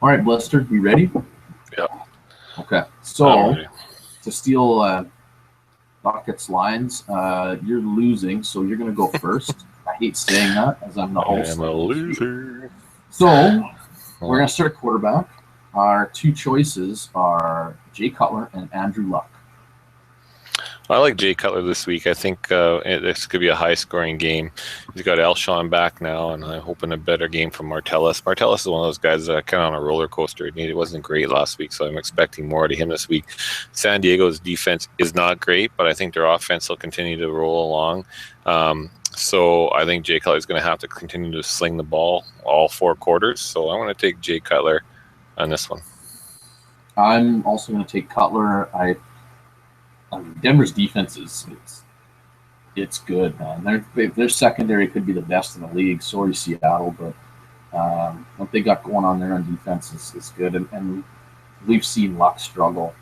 All right, Blister, you ready? Yeah. Okay. So, to steal Bucket's lines, you're losing, so you're going to go first. I hate saying that as I'm the host. I'm a loser. So we're going to start quarterback. Our 2 choices are Jay Cutler and Andrew Luck. I like Jay Cutler this week. I think this could be a high-scoring game. He's got Alshon back now, and I'm hoping a better game from Martellus. Martellus is one of those guys that kind of on a roller coaster. It wasn't great last week, so I'm expecting more to him this week. San Diego's defense is not great, but I think their offense will continue to roll along. So I think Jay Cutler is going to have to continue to sling the ball all 4 quarters. So I'm going to take Jay Cutler on this one. I'm also going to take Cutler. Denver's defense it's good, man. Their secondary could be the best in the league. Sorry, Seattle, but what they got going on there on defense is good. And we've seen Luck struggle.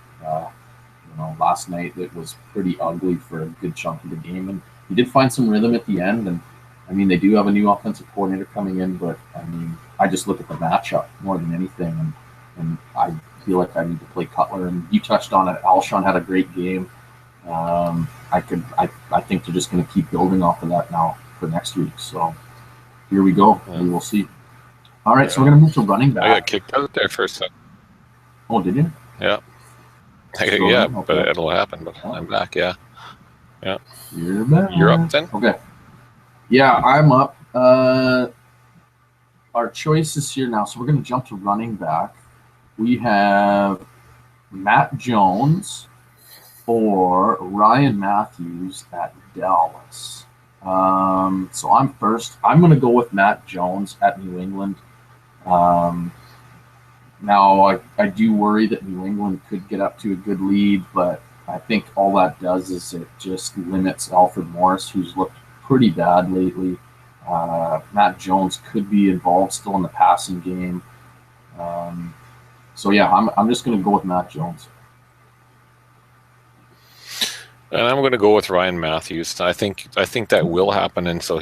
Last night it was pretty ugly for a good chunk of the game, and he did find some rhythm at the end. And I mean, they do have a new offensive coordinator coming in, but I mean, I just look at the matchup more than anything, and I feel like I need to play Cutler. And you touched on it. Alshon had a great game. I think they're just going to keep building off of that now for next week. So here we go. We will see. All right, so we're going to move to running back. I got kicked out there for a second. Oh, did you? Yeah. Okay. But it'll happen. But I'm back. Yeah. You're back. You're up then. Okay. Yeah, I'm up. Our choices here now. So we're going to jump to running back. We have Matt Jones or Ryan Matthews at Dallas. So I'm first. I'm going to go with Matt Jones at New England. Now, I do worry that New England could get up to a good lead, but I think all that does is it just limits Alfred Morris, who's looked pretty bad lately. Matt Jones could be involved still in the passing game. So, yeah, I'm just going to go with Matt Jones. And I'm going to go with Ryan Matthews. I think that will happen, and so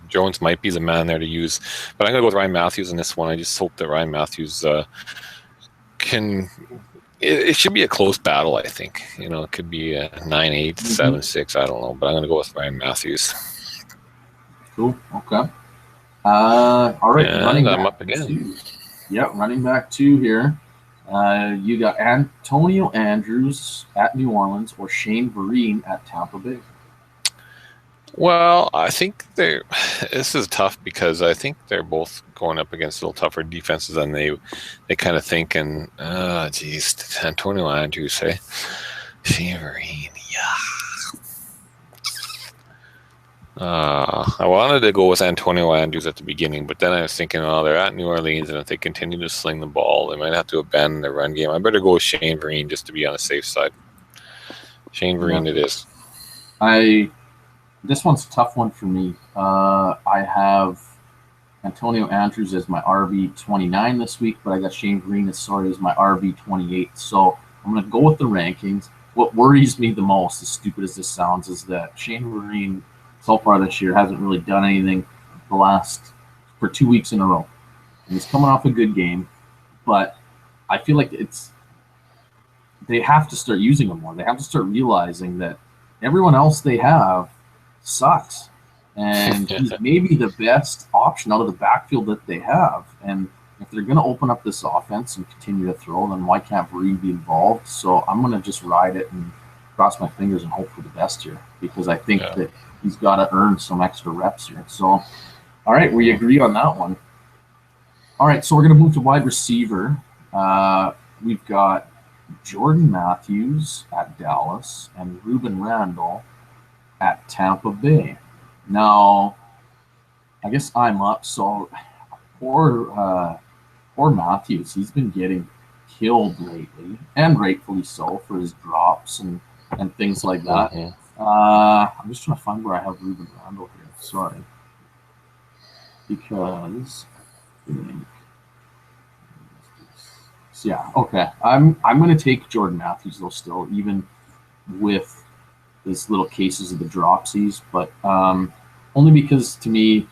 Jones might be the man there to use. But I'm going to go with Ryan Matthews in this one. I just hope that Ryan Matthews can. It should be a close battle. I think it could be a 9-8, 7-6. I don't know, but I'm going to go with Ryan Matthews. Cool. Okay. All right. And running I'm back up again. 2. Yep, running back 2 here. You got Antonio Andrews at New Orleans or Shane Vereen at Tampa Bay. Well, I think this is tough because I think they're both going up against a little tougher defenses than they kind of think. And, Antonio Andrews, hey? Shane Vereen, yeah. I wanted to go with Antonio Andrews at the beginning, but then I was thinking, they're at New Orleans, and if they continue to sling the ball, they might have to abandon their run game. I better go with Shane Vereen just to be on the safe side. Shane Vereen it is. This one's a tough one for me. I have Antonio Andrews as my RB29 this week, but I got Shane Vereen as my RB28. So I'm going to go with the rankings. What worries me the most, as stupid as this sounds, is that Shane Vereen so far this year hasn't really done anything for 2 weeks in a row. And he's coming off a good game, but I feel like they have to start using him more. They have to start realizing that everyone else they have sucks. And he's maybe the best option out of the backfield that they have. And if they're going to open up this offense and continue to throw, then why can't Vereen be involved? So I'm going to just ride it and cross my fingers and hope for the best here, because I think that he's got to earn some extra reps here. So, all right, we agree on that one. All right, so we're going to move to wide receiver. We've got Jordan Matthews at Dallas and Ruben Randall at Tampa Bay. Now, I guess I'm up. So poor Matthews. He's been getting killed lately, and rightfully so, for his drops and things like that. I'm just trying to find where I have Ruben Randall here. Sorry. Because yeah, okay. I'm going to take Jordan Matthews though still, even with these little cases of the dropsies, but only because to me,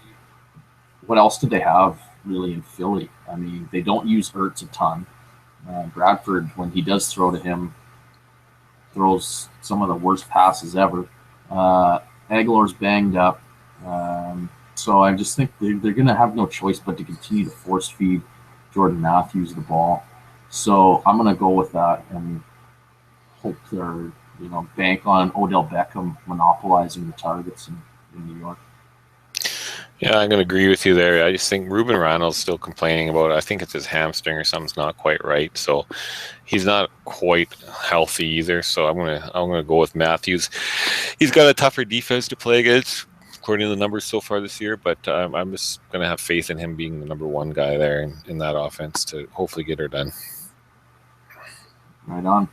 what else did they have really in Philly? I mean, they don't use Ertz a ton. Bradford, when he does throw to him, throws some of the worst passes ever. Aguilar's banged up. So I just think they're going to have no choice but to continue to force feed Jordan Matthews the ball. So I'm going to go with that and hope they're, bank on Odell Beckham monopolizing the targets in New York. Yeah, I'm going to agree with you there. I just think Ruben Randall's still complaining about it. I think it's his hamstring or something's not quite right. So he's not quite healthy either. So I'm going to go with Matthews. He's got a tougher defense to play against, according to the numbers so far this year. But I'm just going to have faith in him being the number one guy there in that offense to hopefully get her done. Right on.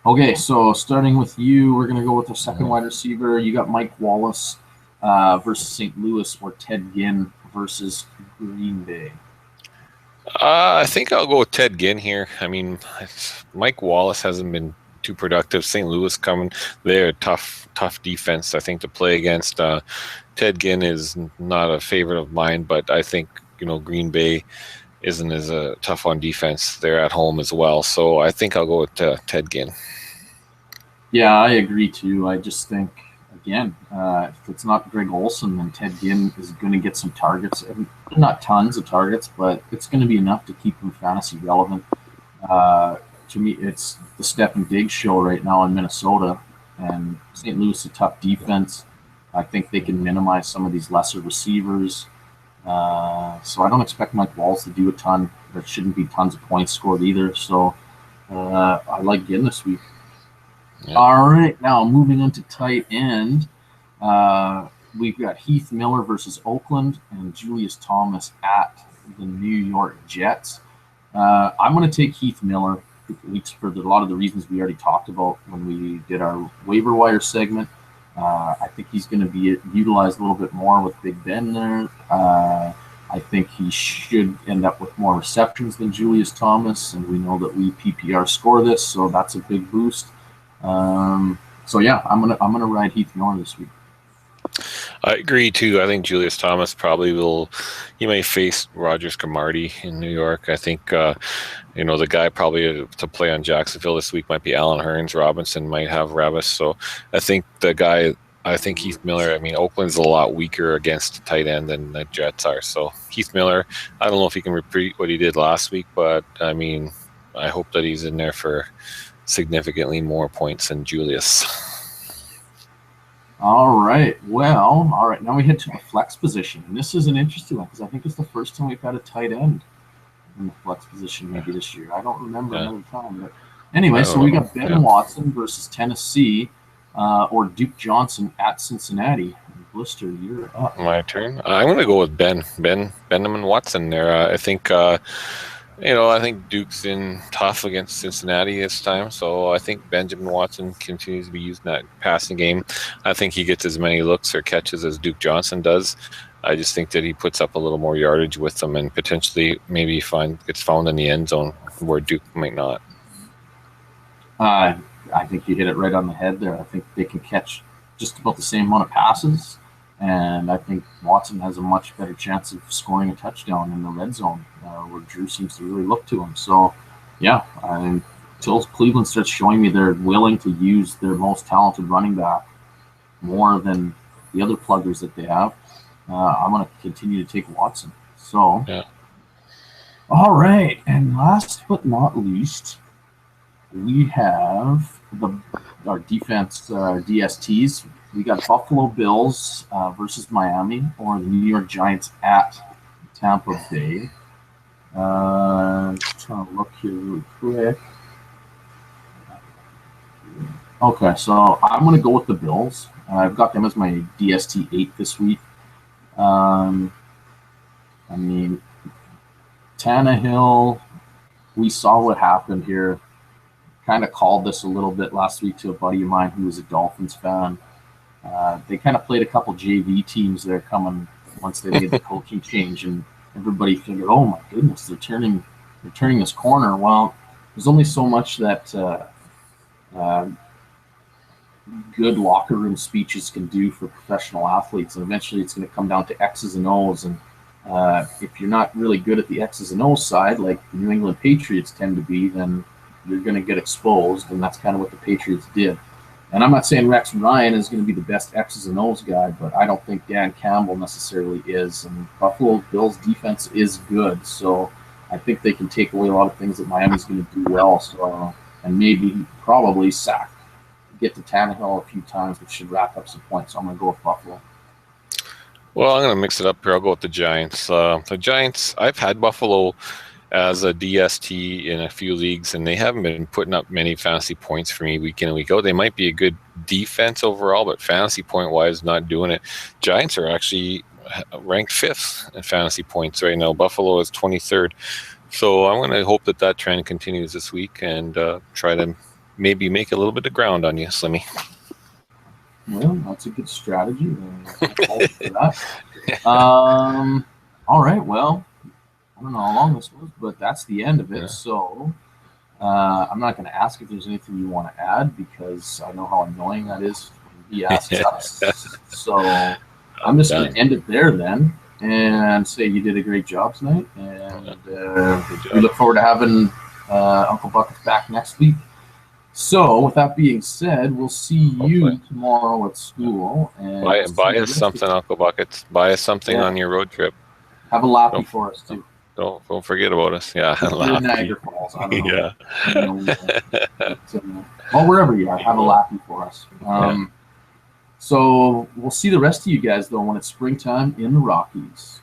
Okay, so starting with you, we're going to go with the second wide receiver. You got Mike Wallace versus St. Louis, or Ted Ginn versus Green Bay. I think I'll go with Ted Ginn here. I mean, Mike Wallace hasn't been too productive. St. Louis coming, they're a tough defense, I think, to play against. Ted Ginn is not a favorite of mine, but I think, Green Bay isn't as tough on defense. They're at home as well. So I think I'll go with Ted Ginn. Yeah, I agree too. I just think, again, if it's not Greg Olsen, then Ted Ginn is going to get some targets. Not tons of targets, but it's going to be enough to keep him fantasy relevant. To me, it's the Stephen Diggs show right now in Minnesota, and St. Louis is a tough defense. I think they can minimize some of these lesser receivers. So I don't expect Mike Wallace to do a ton. There shouldn't be tons of points scored either. So I like Ginn this week. Yeah. All right, now moving on to tight end. We've got Heath Miller versus Oakland and Julius Thomas at the New York Jets. I'm going to take Heath Miller for a lot of the reasons we already talked about when we did our waiver wire segment. I think he's going to be utilized a little bit more with Big Ben there. I think he should end up with more receptions than Julius Thomas, and we know that we PPR score this, so that's a big boost. So yeah, I'm gonna ride Heath Miller this week. I agree too. I think Julius Thomas probably he may face Rogers Cromartie in New York. I think the guy probably to play on Jacksonville this week might be Alan Hearns. Robinson might have Ravis. So I think Heath Miller. I mean, Oakland's a lot weaker against tight end than the Jets are. So Heath Miller, I don't know if he can repeat what he did last week, but I mean, I hope that he's in there for significantly more points than Julius. All right. Now we head to the flex position. And this is an interesting one because I think it's the first time we've had a tight end in the flex position maybe this year. I don't remember another time. But anyway, so we got Ben Watson versus Tennessee or Duke Johnson at Cincinnati. Blister, you're up. My turn. I'm going to go with Benjamin Watson there. I think I think Duke's in tough against Cincinnati this time, so I think Benjamin Watson continues to be used in that passing game. I think he gets as many looks or catches as Duke Johnson does. I just think that he puts up a little more yardage with them and potentially maybe gets found in the end zone where Duke might not. I think you hit it right on the head there. I think they can catch just about the same amount of passes, and I think Watson has a much better chance of scoring a touchdown in the red zone, where Drew seems to really look to him. So, yeah, until Cleveland starts showing me they're willing to use their most talented running back more than the other pluggers that they have, I'm going to continue to take Watson. So, yeah. All right, and last but not least, we have our defense DSTs. We got Buffalo Bills versus Miami, or the New York Giants at Tampa Bay. Just trying to look here real quick. Okay, so I'm going to go with the Bills. I've got them as my DST 8 this week. I mean, Tannehill, we saw what happened here. Kind of called this a little bit last week to a buddy of mine who was a Dolphins fan. They kind of played a couple JV teams there coming once they made the coaching change, and everybody figured, oh my goodness, they're turning this corner. Well, there's only so much that good locker room speeches can do for professional athletes, and eventually it's going to come down to X's and O's. And if you're not really good at the X's and O's side, like the New England Patriots tend to be, then you're going to get exposed, and that's kind of what the Patriots did. And I'm not saying Rex Ryan is going to be the best X's and O's guy, but I don't think Dan Campbell necessarily is. And Buffalo Bills defense is good, so I think they can take away a lot of things that Miami's going to do well. So, and maybe probably get to Tannehill a few times, which should rack up some points. So I'm going to go with Buffalo. Well, I'm going to mix it up here. I'll go with the Giants. The Giants, I've had Buffalo as a DST in a few leagues, and they haven't been putting up many fantasy points for me week in and week out. They might be a good defense overall, but fantasy point-wise, not doing it. Giants are actually ranked 5th in fantasy points right now. Buffalo is 23rd. So I'm going to hope that trend continues this week and try to maybe make a little bit of ground on you, Slimmy. Well, that's a good strategy. All right, well, I don't know how long this was, but that's the end of it. Yeah. So I'm not going to ask if there's anything you want to add, because I know how annoying that is when he asks us. So I'm just going to end it there then and say you did a great job tonight. And we look forward to having Uncle Buckets back next week. So with that being said, we'll see you tomorrow at school. And buy us something, Uncle Buckets. Buy us something on your road trip. Have a lappy for us, too. Don't forget about us. Yeah. Niagara Falls. I don't know. Yeah. Well, wherever you are, have a lappy for us. So we'll see the rest of you guys, though, when it's springtime in the Rockies.